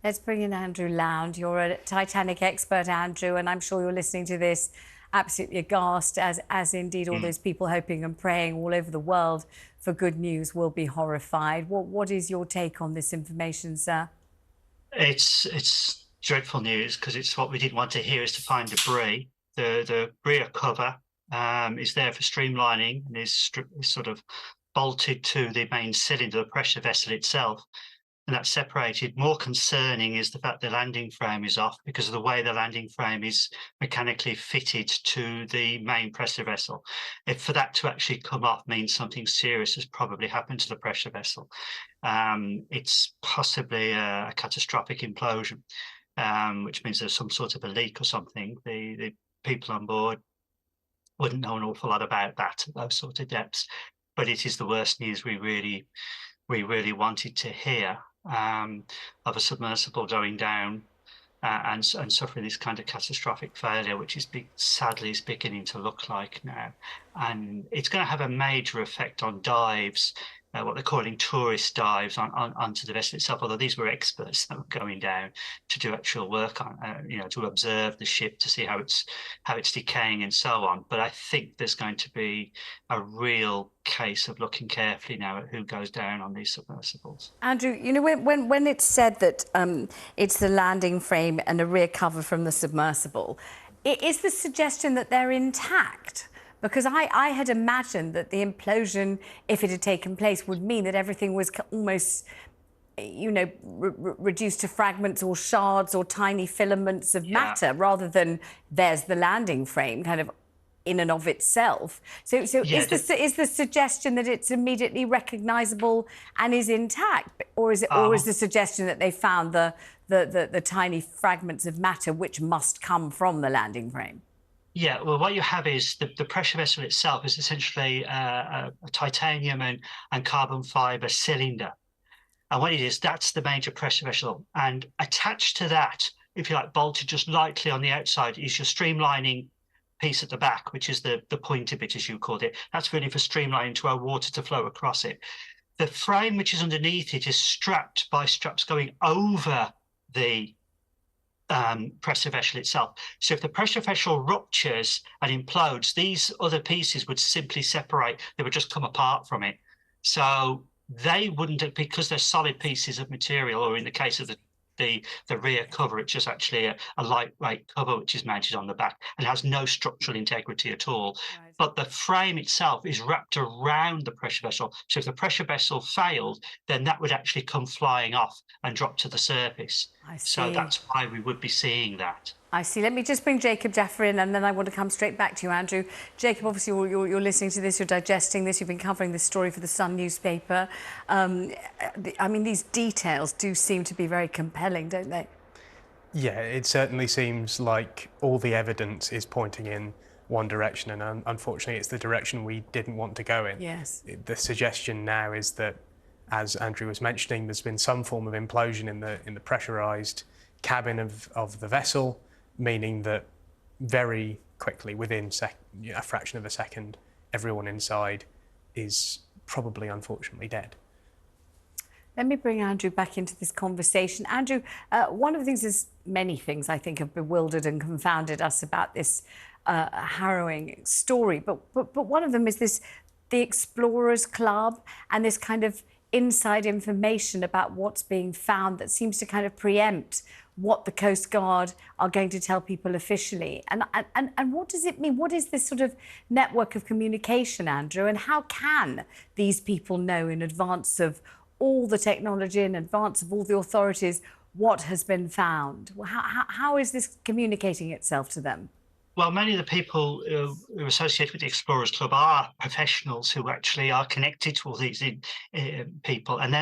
Let's bring in Andrew Lound. You're a Titanic expert, Andrew, and I'm sure you're listening to this absolutely aghast, as indeed all Mm. those people hoping and praying all over the world for good news will be horrified. What is your take on this information, sir? It's dreadful news because it's what we didn't want to hear is to find debris. The rear cover is there for streamlining and is sort of bolted to the main cylinder, the pressure vessel itself, and that's separated. More concerning is the fact the landing frame is off because of the way the landing frame is mechanically fitted to the main pressure vessel. If for that to actually come off means something serious has probably happened to the pressure vessel. It's possibly a catastrophic implosion, which means there's some sort of a leak or something. The people on board wouldn't know an awful lot about that at those sort of depths, but it is the worst news we really wanted to hear, of a submersible going down, and suffering this kind of catastrophic failure, which sadly is beginning to look like now. And it's going to have a major effect on dives, what they're calling tourist dives onto the vessel itself, although these were experts that were going down to do actual work on, to observe the ship, to see how it's decaying and so on. But I think there's going to be a real case of looking carefully now at who goes down on these submersibles. Andrew, when it's said that it's the landing frame and a rear cover from the submersible, is the suggestion that they're intact? Because I had imagined that the implosion, if it had taken place, would mean that everything was almost, reduced to fragments or shards or tiny filaments of matter, rather than there's the landing frame kind of in and of itself. So Yeah, is the suggestion that it's immediately recognisable and is intact, or is the suggestion that they found the tiny fragments of matter which must come from the landing frame? Yeah, well, what you have is the pressure vessel itself is essentially a titanium and carbon fibre cylinder. And what it is, that's the major pressure vessel. And attached to that, if you like, bolted just lightly on the outside, is your streamlining piece at the back, which is the pointy bit, as you called it. That's really for streamlining to allow water to flow across it. The frame which is underneath it is strapped by straps going over the pressure vessel itself. So if the pressure vessel ruptures and implodes, these other pieces would simply separate. They would just come apart from it. So they wouldn't, because they're solid pieces of material, or in the case of the rear cover, it's just actually a lightweight cover which is mounted on the back and has no structural integrity at all. Right. But the frame itself is wrapped around the pressure vessel. So if the pressure vessel failed, then that would actually come flying off and drop to the surface. I So see. that's why we would be seeing that. I see. Let me just bring Jacob Jaffer in, and then I want to come straight back to you, Andrew. Jacob, obviously you're listening to this, you're digesting this, you've been covering this story for the Sun newspaper. I mean, these details do seem to be very compelling, don't they? Yeah, it certainly seems like all the evidence is pointing in one direction, and unfortunately it's the direction we didn't want to go in. Yes. The suggestion now is that, as Andrew was mentioning, there's been some form of implosion in the pressurised cabin of the vessel, meaning that very quickly, within a fraction of a second, everyone inside is probably unfortunately dead. Let me bring Andrew back into this conversation. Andrew, one of the things is, many things I think have bewildered and confounded us about this harrowing story, but one of them is the Explorers Club and this kind of inside information about what's being found that seems to kind of preempt what the Coast Guard are going to tell people officially. And what does it mean? What is this sort of network of communication, Andrew? And how can these people know in advance of all the technology, in advance of all the authorities, what has been found? How is this communicating itself to them? Well, many of the people who are associated with the Explorers Club are professionals who actually are connected to all these people. And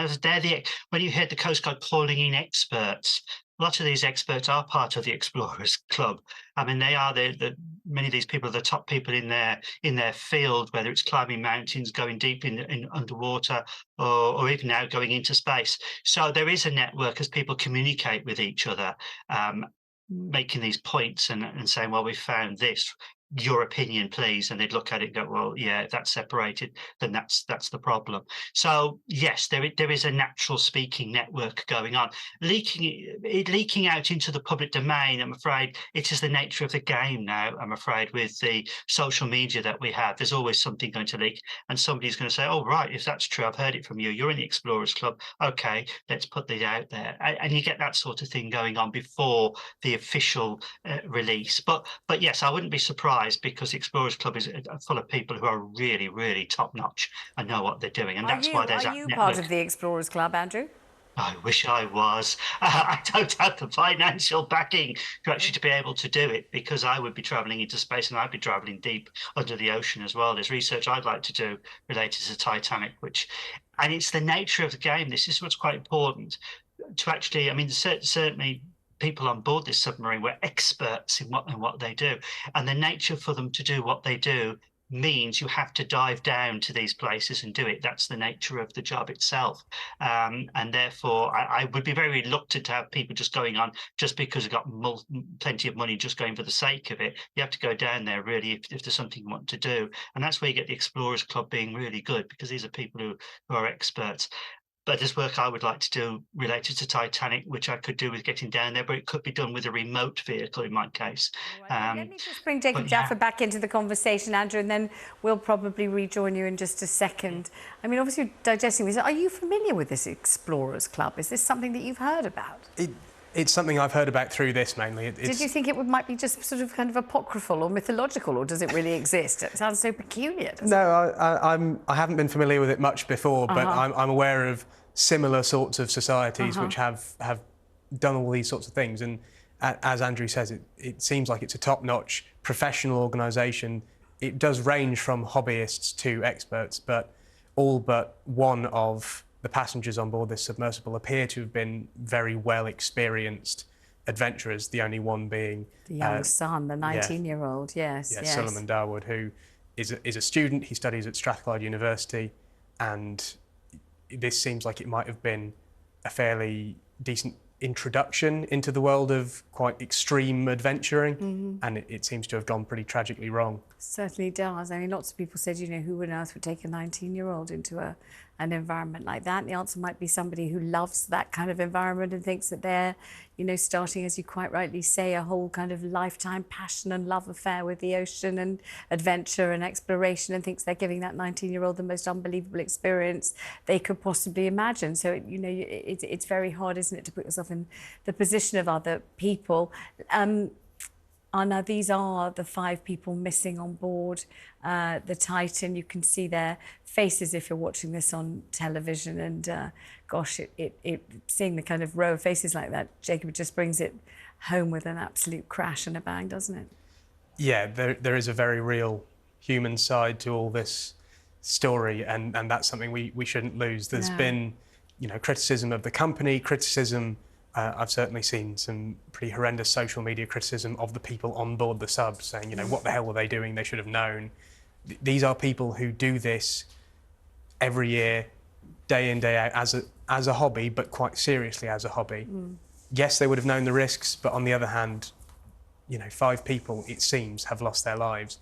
when you hear the Coast Guard calling in experts, a lot of these experts are part of the Explorers Club. I mean, they are many of these people are the top people in their field, whether it's climbing mountains, going deep in underwater, or even now going into space. So there is a network as people communicate with each other. Making these points and saying, well, we found this. your opinion, please. And they'd look at it and go, well, yeah, if that's separated, then that's the problem. So yes, there is a natural speaking network going on. Leaking out into the public domain, I'm afraid it is the nature of the game now. I'm afraid, with the social media that we have, there's always something going to leak, and somebody's going to say, oh right, if that's true, I've heard it from you, you're in the Explorers Club, okay, let's put this out there. And you get that sort of thing going on before the official release. But yes, I wouldn't be surprised, because the Explorers Club is full of people who are really, really top notch and know what they're doing, and that's why there's Are that you network. part of the Explorers Club, Andrew? I wish I was. I don't have the financial backing to be able to do it, because I would be travelling into space and I'd be travelling deep under the ocean as well. There's research I'd like to do related to Titanic, and it's the nature of the game. This is what's quite important to actually. I mean, certainly people on board this submarine were experts in what they do, and the nature for them to do what they do means you have to dive down to these places and do it. That's the nature of the job itself, and therefore I would be very reluctant to have people just going on just because they've got plenty of money, just going for the sake of it. You have to go down there really if there's something you want to do, and that's where you get the Explorers Club being really good, because these are people who are experts. But there's work I would like to do related to Titanic, which I could do with getting down there, but it could be done with a remote vehicle in my case. Right. Let me just bring Jacob but Jaffa yeah. back into the conversation, Andrew, and then we'll probably rejoin you in just a second. I mean, obviously, digesting this, are you familiar with this Explorers Club? Is this something that you've heard about? It's something I've heard about through this mainly. Did you think it might be just sort of kind of apocryphal or mythological, or does it really exist? It sounds so peculiar. No, I haven't been familiar with it much before, but I'm aware of similar sorts of societies which have done all these sorts of things. And as Andrew says, it seems like it's a top-notch professional organisation. It does range from hobbyists to experts, but all but one of the passengers on board this submersible appear to have been very well experienced adventurers, the only one being the young son, the 19-year-old, yes. Solomon Darwood, who is a student. He studies at Strathclyde University, and this seems like it might have been a fairly decent introduction into the world of quite extreme adventuring, and it seems to have gone pretty tragically wrong. Certainly does. I mean, lots of people said, you know, who on earth would take a 19-year-old into an environment like that? And the answer might be somebody who loves that kind of environment and thinks that they're, you know, starting, as you quite rightly say, a whole kind of lifetime passion and love affair with the ocean and adventure and exploration, and thinks they're giving that 19-year-old the most unbelievable experience they could possibly imagine. So, you know, it's very hard, isn't it, to put yourself in the position of other people. Now, these are the 5 people missing on board the Titan. You can see their faces if you're watching this on television. And gosh, seeing the kind of row of faces like that, Jacob, just brings it home with an absolute crash and a bang, doesn't it? Yeah, there is a very real human side to all this story, and that's something we shouldn't lose. There's been, you know, criticism of the company, criticism. I've certainly seen some pretty horrendous social media criticism of the people on board the sub, saying, you know, what the hell were they doing? They should have known. These are people who do this every year, day in, day out, as a hobby, but quite seriously as a hobby. Yes, they would have known the risks, but on the other hand, you know, 5 people, it seems, have lost their lives.